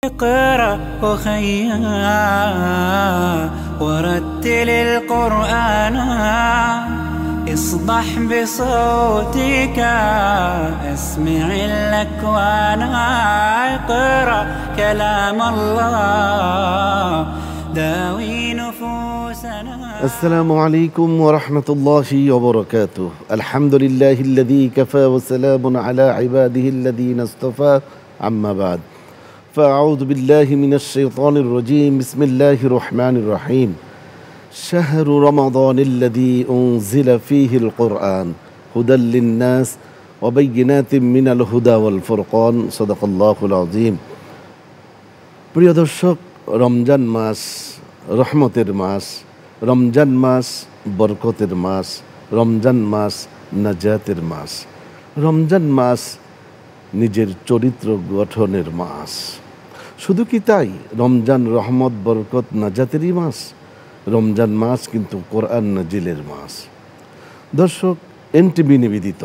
اقرأ أخيا ورتل القرآن اصبح بصوتك اسمع الأكوان اقرأ كلام الله داوي نفوسنا. السلام عليكم ورحمة الله وبركاته. الحمد لله الذي كفى وسلام على عباده الذين اصطفى أما بعد فأعوذ بالله من الشيطان الرجيم بسم الله الرحمن الرحيم شهر رمضان الذي أنزل فيه القرآن هدى للناس وبينات من الهدى والفرقان صدق الله العظيم. প্রিয় দর্শক, রমজান মাস রহমতের মাস, রমজান মাস বরকতের মাস, রমজান মাস নাজাতের মাস, রমজান মাস নিজের চরিত্র গঠনের মাস। শুধু কি তাই, রমজান রহমত বরকত নাজাতেরই মাস। রমজান মাস কিন্তু কোরআন নাজিলের মাস। দর্শক, এনটিভি নিবেদিত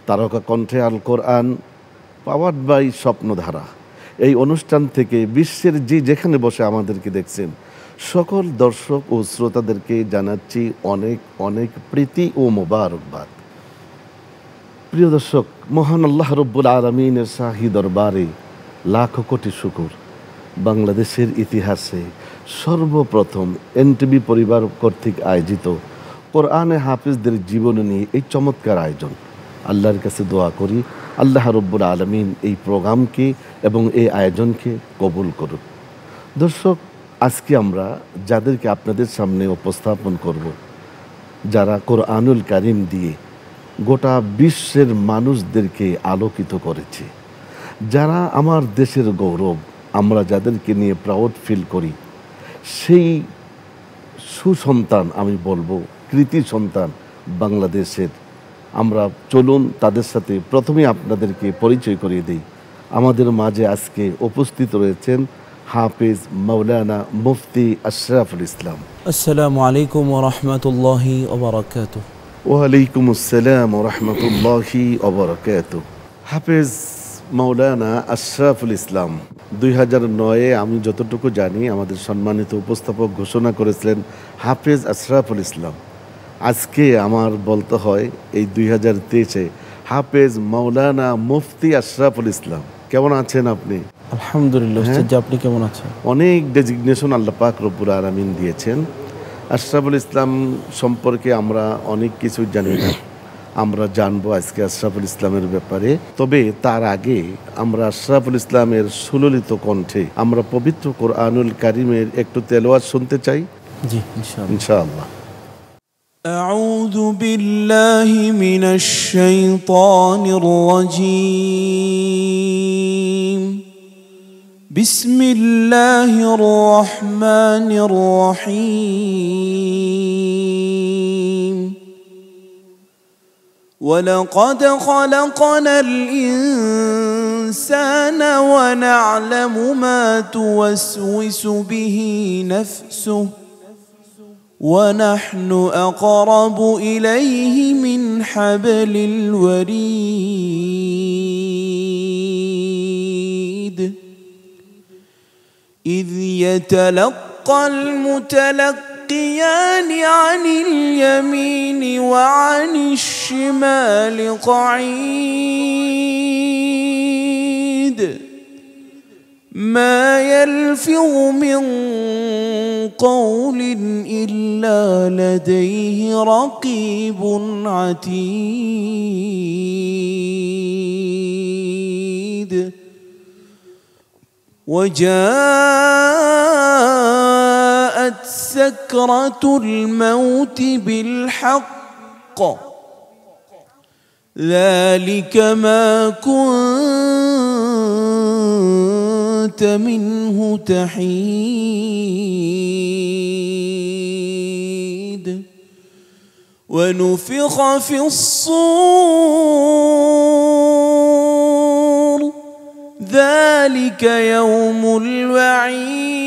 তারকা কণ্ঠে আল কোরআন পাওয়ার্ড বাই স্বপ্নধারা এই অনুষ্ঠান থেকে বিশ্বের যেখানে বসে আমাদেরকে দেখছেন সকল দর্শক ও শ্রোতাদেরকে জানাচ্ছি অনেক অনেক প্রীতি ও মোবারকবাদ। প্রিয় দর্শক, মহান আল্লাহ রব্বুল আলামিনের শাহী দরবারে লাখো কোটি শুকর, বাংলাদেশের ইতিহাসে সর্বপ্রথম এনটিভি পরিবার কর্তৃক আয়োজিত কোরআনে হাফিজদের জীবনী নিয়ে এই চমৎকার আয়োজন। আল্লাহর কাছে দোয়া করি আল্লাহ রব্বুল আলামিন এই প্রোগ্রামকে এবং এই আয়োজনকে কবুল করুন। দর্শক, আজকে আমরা যাদেরকে আপনাদের সামনে উপস্থাপন করব, যারা কোরআনুল কারীম দিয়ে গোটা বিশ্বের মানুষদেরকে আলোকিত করেছে, যারা আমার দেশের গৌরব, আমরা যাদেরকে নিয়ে প্রাউড ফিল করি, সেই সুসন্তান, আমি বলবো কৃতি সন্তান বাংলাদেশের। আমরা চলুন তাদের সাথে প্রথমে আপনাদেরকে পরিচয় করিয়ে দিই। আমাদের মাঝে আজকে উপস্থিত রয়েছেন হাফেজ মাওলানা মুফতি আশরাফুল ইসলাম। আসসালামু আলাইকুম ওয়া রাহমাতুল্লাহি ওয়া বারাকাতুহু। ওয়ালাইকুম আসসালাম ওয়া রাহমাতুল্লাহি ওয়া বারাকাতুহু। হাফেজ মাওলানা আশরাফুল ইসলাম 2009-এ আমি যতটুকু জানি আমাদের সম্মানিত উপস্থাপক ঘোষণা করেছিলেন হাফেজ আশরাফুল ইসলাম। আজকে আমার বলতে হয় এই 2023-এ হাফেজ মাওলানা মুফতি আশরাফুল ইসলাম। কেমন আছেন আপনি? আলহামদুলিল্লাহ। আপনি কেমন আছেন? অনেক ডেজিগনেশন আল্লাহ পাক রব্বুল আলামিন দিয়েছেন। আশরাফুল ইসলাম সম্পর্কে আমরা অনেক কিছু জানি না, আমরা জানবো আজকে আশরাফুল ইসলামের ব্যাপারে। তবে তার আগে আমরা আশরাফুল ইসলামের সুললিত কণ্ঠে আমরা পবিত্র কোরআনুল কারীমের একটু তেলাওয়াত শুনতে চাই। জি, ইনশাআল্লাহ। أعوذ بالله من الشيطان الرجيم بسم الله الرحمن الرحيم ولقد خلقنا الإنسان ونعلم ما توسوس به نفسه ونحن أقرب إليه من حبل الوريد إذ يتلقى المتلقيان عن اليمين وعن الشمال قعيد ما يلفظ من قول إلا لديه رقيب عتيد وجاءت سكرة الموت بالحق ذلك ما كنت منه تحيد ونفخ في الصور ذلك يوم الوعيد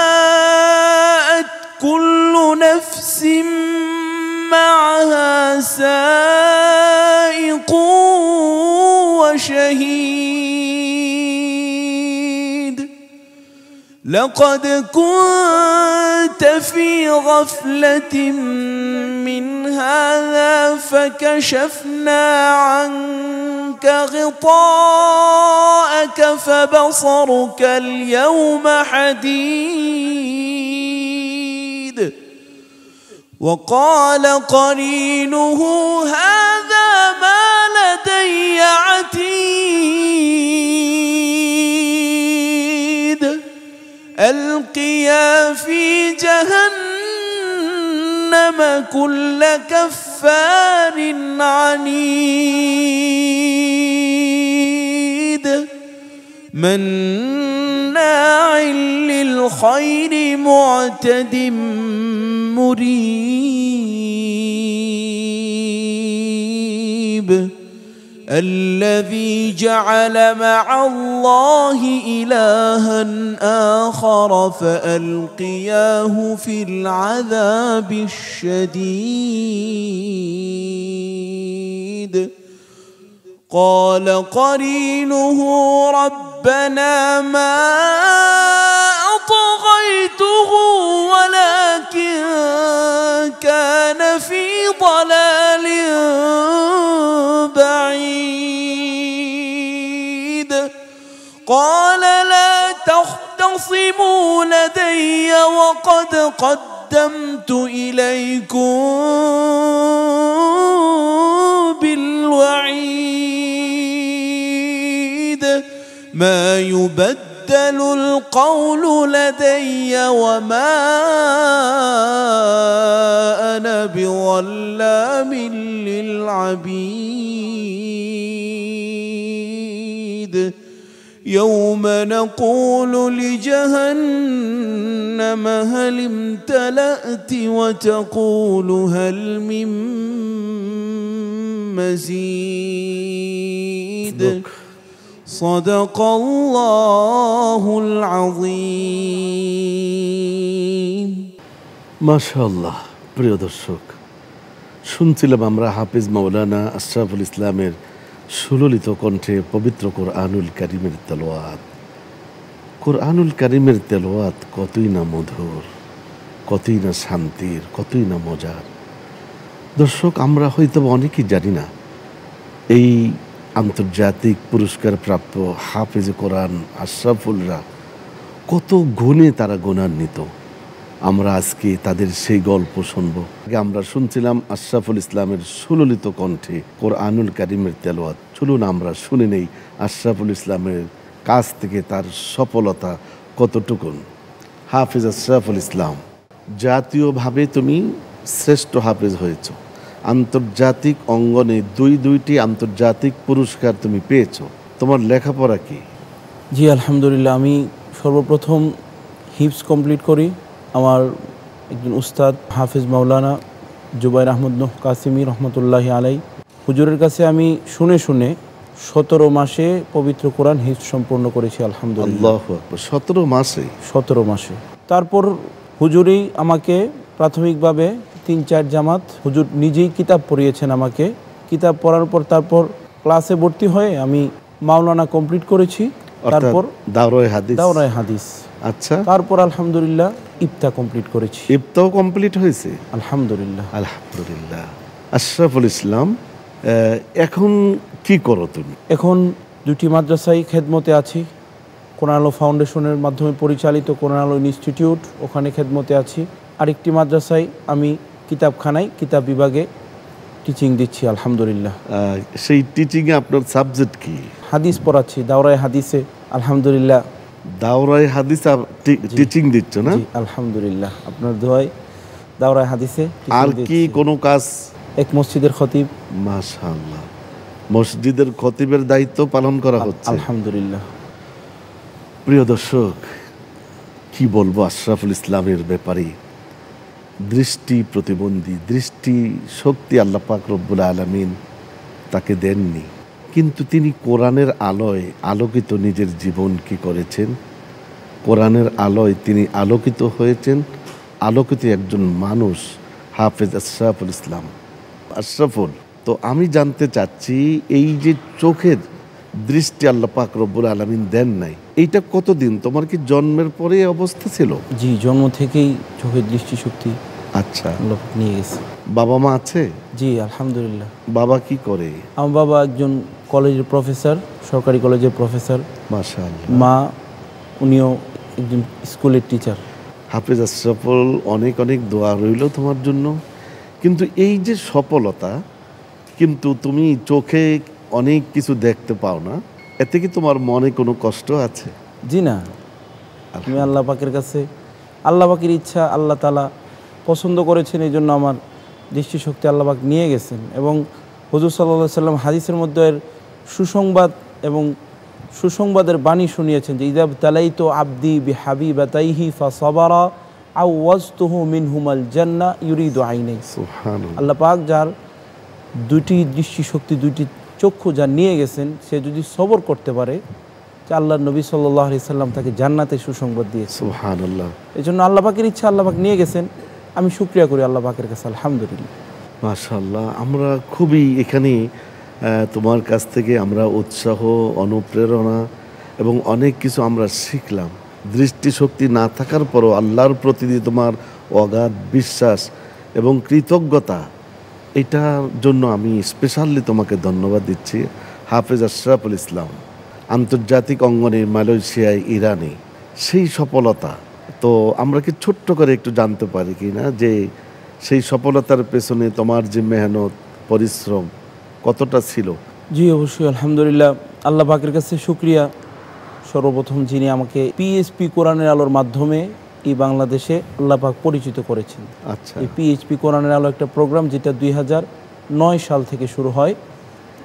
وجاءت كل نفس معها سائق وشهيد لقد كنت في غفلة من هذا فكشفنا عنك غطاءك فبصرك اليوم حديد وقال قرينه هذا ما لدي عتيد ألقيا في جهنم كل كفار عنيد مناع للخير معتد مريب الذي جعل مع الله إلها آخر فألقياه في العذاب الشديد قال قرينه ربنا ما أطغيته ولكن كان في ضلال بعيد قال لا تختصموا لدي وقد قدمت إليكم بالوعيد ما يبدل القول لدي وما أنا بظلام للعبيد يوم نقول لجهنم هل امتلأت وتقول هل من مزيد صدق الله العظيم মাশাআল্লাহ। প্রিয় দর্শক, শুনছিলাম আমরা হাফিজ মাওলানা আশরাফুল ইসলামের সুললিত কণ্ঠে পবিত্র কোরআনুল কারীমের তেলাওয়াত। কোরআনুল কারীমের তেলাওয়াত কতই না মধুর, কতই না শান্তির, কতই না মজার। দর্শক, আমরা হয়তো অনেকেই জানি না এই আন্তর্জাতিক পুরস্কার প্রাপ্ত হাফেজে কোরআন আশরাফুলরা কত গুণে তারা গুণান্বিত। আমরা আজকে তাদের সেই গল্প শুনব। আমরা শুনছিলাম আশরাফুল ইসলামের সুললিত কণ্ঠে কোরআনুল কারীমের তেলাওয়াত। চলুন আমরা শুনে নেই আশরাফুল ইসলামের কাছ থেকে তার সফলতা কতটুকুন। হাফেজ আশরাফুল ইসলাম, জাতীয়ভাবে তুমি শ্রেষ্ঠ হাফেজ হয়েছ, আন্তর্জাতিক অঙ্গনে দুইটি আন্তর্জাতিক পুরস্কার তুমি পেয়েছো। তোমার লেখাপড়া কি? জি আলহামদুলিল্লাহ, আমি সর্বপ্রথম হিফজ কমপ্লিট করি। আমার একজন উস্তাদ হাফেজ মাওলানা জুবাইর আহমদ নূহ কাসিমি রহমতুল্লাহি আলাই, হুজুরের কাছে আমি শুনে 17 মাসে পবিত্র কোরআন হিফজ সম্পূর্ণ করেছি আলহামদুলিল্লাহ। আল্লাহু আকবার, 17 মাসে। তারপর হুজুরই আমাকে প্রাথমিকভাবে 3-4 জামাত হুজুর নিজেই কিতাব পড়িয়েছেন আমাকে। কিতাব পড়ার পর তারপর ক্লাসে ভর্তি হয়ে আমি মাওলানা কমপ্লিট করেছি। তারপর দাওরায়ে হাদিস। আচ্ছা, তারপর আলহামদুলিল্লাহ ইফতা কমপ্লিট করেছি। ইফতাও কমপ্লিট হয়েছে আলহামদুলিল্লাহ। আলহামদুলিল্লাহ। আশরাফুল ইসলাম, এখন কি করো তুমি? এখন 2টি মাদ্রাসায় খেদমতে আছি। কোরআন আলো ফাউন্ডেশনের মাধ্যমে পরিচালিত কোরআন আলো ইনস্টিটিউট, ওখানে খেদমতে আছি। আরেকটি মাদ্রাসায় আমি কিতাবখানায় কিতাব বিভাগে টিচিং দিচ্ছি আলহামদুলিল্লাহ। সেই টিচিংয়ে আপনার সাবজেক্ট কি? হাদিস পড়াচ্ছি দাওরায়ে হাদিসে আলহামদুলিল্লাহ। দাওরায়ে হাদিস টিচিং দিচ্ছ না? আলহামদুলিল্লাহ, আপনার দোয়ায় দাওরায়ে হাদিসে। আর কি কোনো কাজ? এক মসজিদের খতিব। মাশাআল্লাহ, মসজিদের খতিবের দায়িত্ব পালন করা হচ্ছে আলহামদুলিল্লাহ। প্রিয় দর্শক, কি বলবো আশরাফুল ইসলামের ব্যাপারে। দৃষ্টি প্রতিবন্ধী, দৃষ্টি শক্তি আল্লাহ পাক রব্বুল আলামিন তাকে দেননি, কিন্তু তিনি কোরআনের আলোয় আলোকিত নিজের জীবন কি করেছেন। কোরআনের আলোয় তিনি আলোকিত হয়েছেন, আলোকিত একজন মানুষ হাফেজ আশরাফুল ইসলাম। আশরাফুল, তো আমি জানতে চাচ্ছি এই যে চোখের দৃষ্টি আল্লাহ পাক রব্বুল আলামিন দেন নাই, এইটা কতদিন? তোমার কি জন্মের পরে এই অবস্থা ছিল? জি, জন্ম থেকেই চোখের দৃষ্টিশক্তি আচ্ছা, আল্লাহ পাক নিয়ে গেছে। বাবা মা আছে? জি আলহামদুলিল্লাহ। বাবা কি করে? আমার বাবা একজন কলেজের প্রফেসর, সরকারি কলেজের প্রফেসর। মাশাআল্লাহ। মা, উনিও একজন স্কুলের টিচার। হাফেজ আশরাফুল, অনেক অনেক দোয়া রইল তোমার জন্য। কিন্তু এই যে সফলতা, কিন্তু তুমি চোখে অনেক কিছু দেখতে পাও না, এতে কি তোমার মনে কোনো কষ্ট আছে? জি না, আমি আল্লাহ পাকের কাছে, আল্লাহ পাকের ইচ্ছা, আল্লাহ তাআলা পছন্দ করেছেন, এই জন্য আমার দৃষ্টিশক্তি আল্লাহ পাক নিয়ে গেছেন। এবং হুজুর সাল্লাল্লাহু আলাইহি সাল্লাম হাদিসের মধ্যে এর সুসংবাদ এবং সুসংবাদের বাণী শুনিয়েছেন যে ইযা তালাইতু আবদি বিহাবিবাতাইহি ফাসাবারা আওয়াজতুহু মিনহুমাল জান্নাহ ইউরিদু আইনাই। সুবহানাল্লাহ। আল্লাহ পাক যার দুইটি দৃষ্টিশক্তি, দুইটি চক্ষু যা নিয়ে গেছেন, সে যদি সবর করতে পারে, যে আল্লাহর নবী সাল্লাল্লাহু আলাইহি সাল্লাম তাকে জান্নাতে সুসংবাদ দিয়েছেন। সুবহানাল্লাহ। এই জন্য আল্লাহ পাকের ইচ্ছা, আল্লাহ পাক নিয়ে গেছেন, আমি শুকরিয়া করি আল্লাহ পাকের কাছে, আলহামদুলিল্লাহ। মাশাআল্লাহ। আমরা খুবই এখানে তোমার কাছ থেকে আমরা উৎসাহ, অনুপ্রেরণা এবং অনেক কিছু আমরা শিখলাম। দৃষ্টিশক্তি না থাকার পরও আল্লাহর প্রতি তোমার অগাধ বিশ্বাস এবং কৃতজ্ঞতা, এটার জন্য আমি স্পেশালি তোমাকে ধন্যবাদ দিচ্ছি। হাফেজ আশরাফুল ইসলাম আন্তর্জাতিক অঙ্গনে মালয়েশিয়ায়, ইরানে সেই সফলতা, তো আমরা কি ছোট্ট করে একটু জানতে পারি কি না যে সেই সফলতার পেছনে তোমার যে মেহনত, পরিশ্রম কতটা ছিল? জি অবশ্যই, আলহামদুলিল্লাহ, আল্লাহ পাকের কাছে শুকরিয়া। সর্বপ্রথম যিনি আমাকে পিএইচপি কোরআনের আলোর মাধ্যমে এই বাংলাদেশে আল্লাহ পাক পরিচিত করেছেন। আচ্ছা। এই পিএইচপি কোরআনের আলো একটা প্রোগ্রাম যেটা 2009 সাল থেকে শুরু হয়।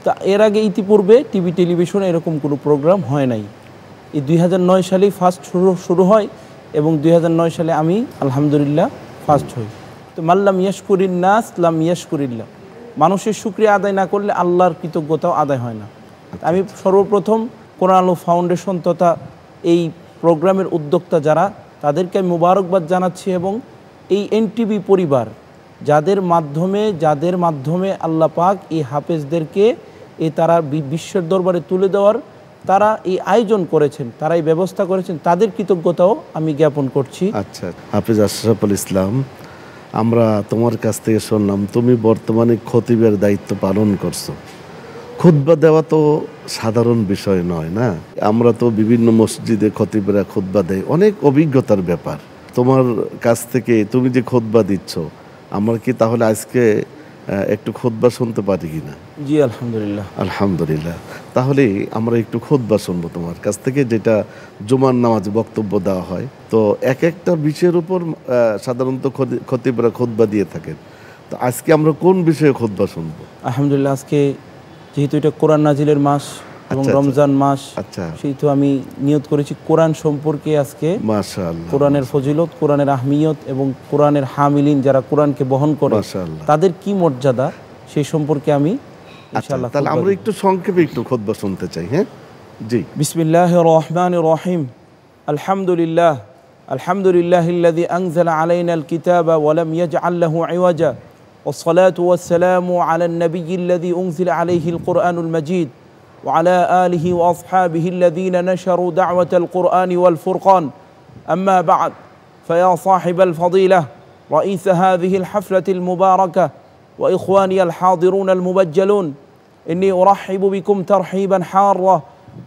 তা এর আগে ইতিপূর্বে টিভি টেলিভিশনে এরকম কোনো প্রোগ্রাম হয় নাই। এই 2009 সালেই ফার্স্ট শুরু হয় এবং 2009 সালে আমি আলহামদুলিল্লাহ ফার্স্ট হই। তো মাল্লাম ইয়াশকুরিন নাস লাম ইয়াশকুরিল্লাহ, মানুষের শুকরিয়া আদায় না করলে আল্লাহর কৃতজ্ঞতাও আদায় হয় না। আমি সর্বপ্রথম কোরআন আলো ফাউন্ডেশন তথা এই প্রোগ্রামের উদ্যোক্তা যারা, তাদেরকে আমি মোবারকবাদ জানাচ্ছি। এবং এই এনটিভি পরিবার যাদের মাধ্যমে আল্লাহ পাক এই হাফেজদেরকে তারা বিশ্বের দরবারে তুলে দেওয়ার তারা এই আয়োজন করেছেন, তারা এই ব্যবস্থা করেছেন, তাদের কৃতজ্ঞতাও আমি জ্ঞাপন করছি। আচ্ছা, হাফেজ আশরাফুল ইসলাম, আমরা তোমার কাছ থেকে শুনলাম তুমি বর্তমানে খতিবের দায়িত্ব পালন করছো। খুতবা দেওয়া তো সাধারণ বিষয় নয় না, আমরা তো বিভিন্ন মসজিদে খতিবরা খুতবা দেয়, অনেক অভিজ্ঞতার ব্যাপার। তোমার কাছ থেকে তুমি যে খুতবা দিচ্ছ, আমরা কি তাহলে আজকে একটু খুতবা শুনতে পারি কিনা? জি আলহামদুলিল্লাহ। আলহামদুলিল্লাহ। তাহলে আমরা একটু খুতবা শুনবো তোমার কাছ থেকে, যেটা জুমার নামাজে বক্তব্য দেওয়া হয়। তো এক একটা বিষয়ের উপর সাধারণত খতিবরা খুতবা দিয়ে থাকেন। তো আজকে আমরা কোন বিষয়ে খুতবা শুনবো? আলহামদুলিল্লাহ, আজকে যেহেতু এটা কোরআন নাজিলের মাস এবং রমজান মাস, সেহেতু আমি নিয়ত করেছি কোরআন সম্পর্কে আজকে, মাশাআল্লাহ, কোরআনের ফজিলত, কোরআনের আহমিয়ত এবং কোরআনের হামিলিন যারা কোরআনকে বহন করে তাদের কি মর্যাদা, সেই সম্পর্কে আমি ইনশাআল্লাহ। তাহলে আমরা একটু সংক্ষেপে একটু খুতবা শুনতে চাই। হ্যাঁ জি। বিসমিল্লাহির রহমানির রহিম। আলহামদুলিল্লাহিল্লাযী আনজালা আলাইনাল কিতাবা ওয়া লাম ইয়াজআল লাহু ইওয়াজা والصلاة والسلام على النبي الذي أنزل عليه القرآن المجيد وعلى آله وأصحابه الذين نشروا دعوة القرآن والفرقان. أما بعد، فيا صاحب الفضيلة، رئيس هذه الحفلة المباركة، وإخواني الحاضرون المبجلون، إني أرحب بكم ترحيبا حارا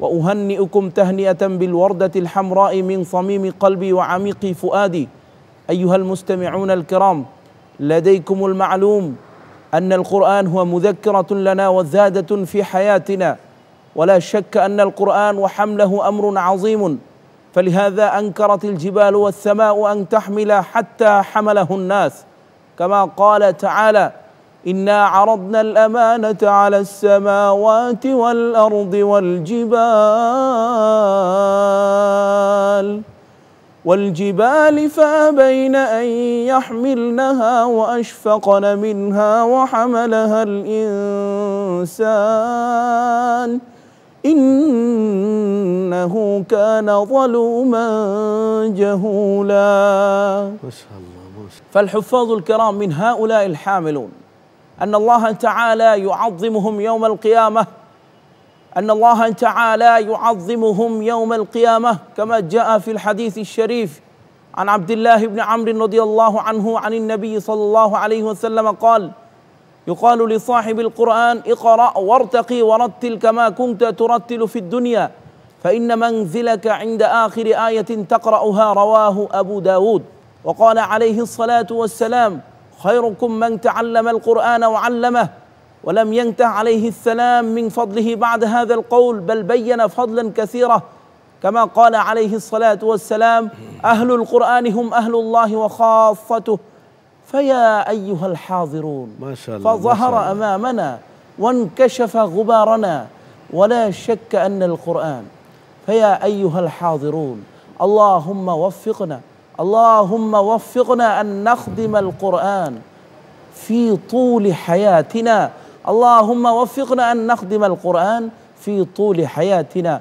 وأهنئكم تهنئة بالوردة الحمراء من صميم قلبي وعميق فؤادي. أيها المستمعون الكرام، لديكم المعلوم أن القرآن هو مذكرة لنا وزادة في حياتنا، ولا شك أن القرآن وحمله أمر عظيم، فلهذا أنكرت الجبال والسماء أن تحمل حتى حمله الناس، كما قال تعالى: إنا عرضنا الأمانة على السماوات والأرض والجبال فأبين أن يحملنها وأشفقن منها وحملها الإنسان إنه كان ظلوما جهولا. فالحفاظ الكرام من هؤلاء الحاملون أن الله تعالى يعظمهم يوم القيامة أن الله تعالى يعظمهم يوم القيامة كما جاء في الحديث الشريف عن عبد الله بن عمرو رضي الله عنه عن النبي صلى الله عليه وسلم قال: يقال لصاحب القرآن اقرأ وارتقي ورتل كما كنت ترتل في الدنيا فإن منزلك عند آخر آية تقرأها. رواه أبو داود. وقال عليه الصلاة والسلام: خيركم من تعلم القرآن وعلمه. ولم ينته عليه السلام من فضله بعد هذا القول، بل بين فضلا كثيرا كما قال عليه الصلاة والسلام: أهل القرآن هم أهل الله وخاصته. فيا أيها الحاضرون، ما شاء الله، فظهر ما شاء الله. أمامنا وانكشف غبارنا، ولا شك أن القرآن. فيا أيها الحاضرون، اللهم وفقنا، اللهم وفقنا أن نخدم القرآن في طول حياتنا، اللهم وفقنا أن نخدم القرآن في طول حياتنا،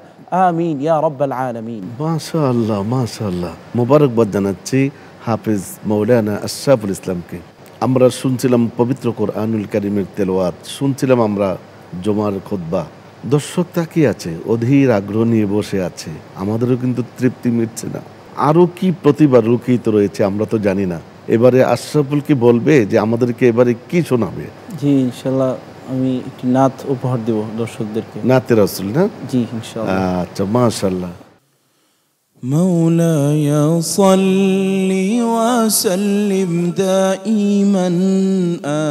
آمين يا رب العالمين। মাশাআল্লাহ মাশাআল্লাহ, মোবারকবাদ জানাচ্ছি হাফেজ মৌলানা আশরাফুল ইসলামকে। আমরা শুনছিলাম পবিত্র কোরআনুল কারীমের তেলাওয়াত, শুনছিলাম আমরা জুমার খুতবা। দর্শক তাকিয়ে আছে, অধীর আগ্রহ নিয়ে বসে আছে। আমাদেরও কিন্তু তৃপ্তি মিটছে না, আরও কি প্রতিভা লুকিত রয়েছে আমরা তো জানি না। এবারে আশরাফুল কি বলবে যে আমাদেরকে এবারে কি শোনাবে? জি ইনশাল্লাহ আমি একটি নাত উপহার দেব দর্শকদেরকে। নাতে রাসূল না? জি ইনশাল্লাহ। আচ্ছা মাশাআল্লাহ। مولاي صل وسلم دائما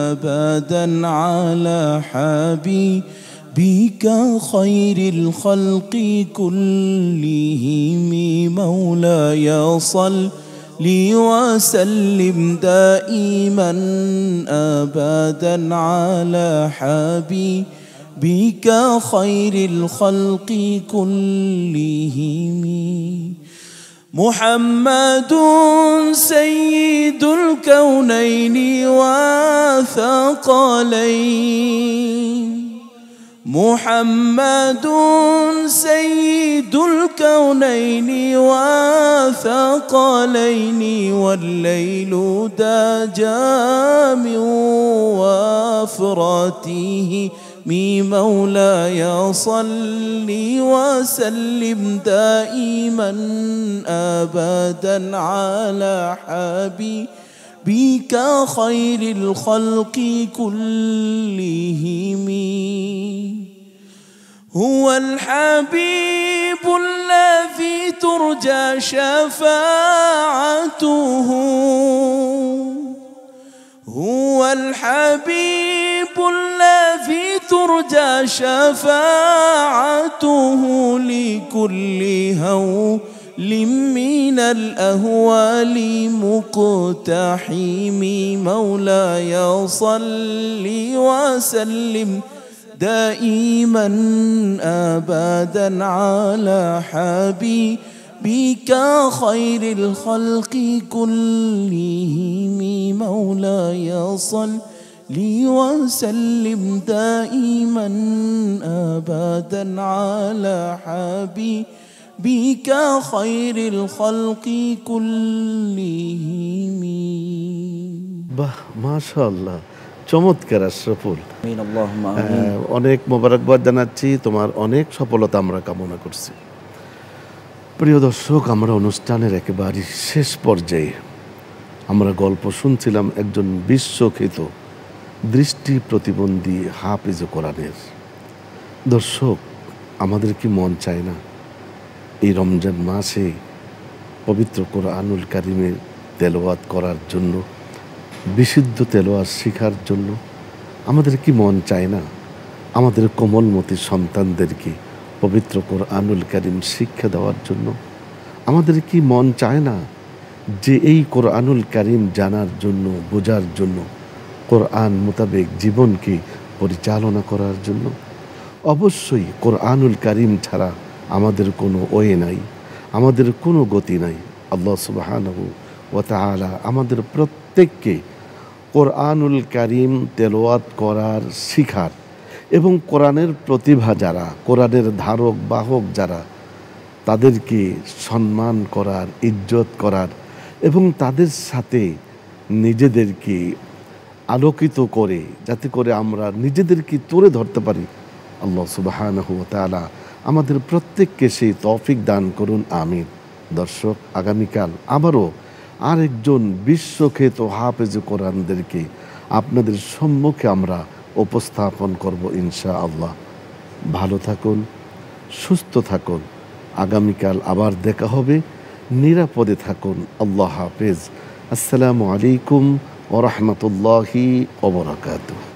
أبدا على حبيبك خير الخلق كلهم. مولاي صل وسلم دائما أبدا على حبيبك خير الخلق كلهم. محمد سيد الكونين وثقلين، محمد سيد الكونين وثقلين، والليل دجى من وفرته. مولاي صل وسلم دائما أبدا على حبيبك خير الخلق كلهم. هو الحبيب الذي ترجى شفاعته، هو الحبيب الذي ترجى شفاعته لكل هول من الأهوال مقتحم. مولاي صل وسلم دائما أبدا على حبيبك خير الخلق كلهم. مولاي صل وسلم دائما أبدا على حبيبك خير الخلق كلهم. বাহ মাশাআল্লাহ, চমৎকার আশরাফুল। আমিন আল্লাহুম্মা আমিন। অনেক মোবারকবাদ জানাচ্ছি, তোমার অনেক সফলতা আমরা কামনা করছি। প্রিয় দর্শক, আমরা অনুষ্ঠানের একেবারে শেষ পর্যায়ে আমরা গল্প শুনছিলাম একজন বিশ্বখ্যাত দৃষ্টি প্রতিবন্ধী হাফিজ কোরআনের। দর্শক, আমাদের কি মন চায় না এই রমজান মাসে পবিত্র কোরআনুল কারীমের তেলাওয়াত করার জন্য, বিশুদ্ধ তেলাওয়াত শেখার জন্য? আমাদের কি মন চায় না আমাদের কোমলমতি সন্তানদেরকে পবিত্র কোরআনুল কারীম শিক্ষা দেওয়ার জন্য? আমাদের কি মন চায় না যে এই কোরআনুল কারীম জানার জন্য, বোঝার জন্য, কোরআন মোতাবেক জীবনকে পরিচালনা করার জন্য? অবশ্যই কোরআনুল কারীম ছাড়া আমাদের কোনো ওয়ে নাই, আমাদের কোনো গতি নাই। আল্লাহ সুবহানাহু ওয়া তাআলা আমাদের প্রত্যেককে কোরআনুল কারীম তেলাওয়াত করার, শিখার এবং কোরআনের প্রতিভা যারা, কোরআনের ধারক বাহক যারা, তাদেরকে সম্মান করার, ইজ্জত করার এবং তাদের সাথে নিজেদেরকে আলোকিত করে, যাতে করে আমরা নিজেদেরকে তুলে ধরতে পারি, আল্লাহ সুবহানাহু ওয়া তাআলা আমাদের প্রত্যেককে সেই তৌফিক দান করুন, আমিন। দর্শক, আগামীকাল আবারও আরেকজন বিশ্বখ্যাত হাফেজে কোরআনদেরকে আপনাদের সম্মুখে আমরা উপস্থাপন করব ইনশাআল্লাহ। ভালো থাকুন, সুস্থ থাকুন। আগামীকাল আবার দেখা হবে। নিরাপদে থাকুন। আল্লাহ হাফেজ। আসসালামু আলাইকুম ওয়া রাহমাতুল্লাহি ওয়া বারাকাতুহু।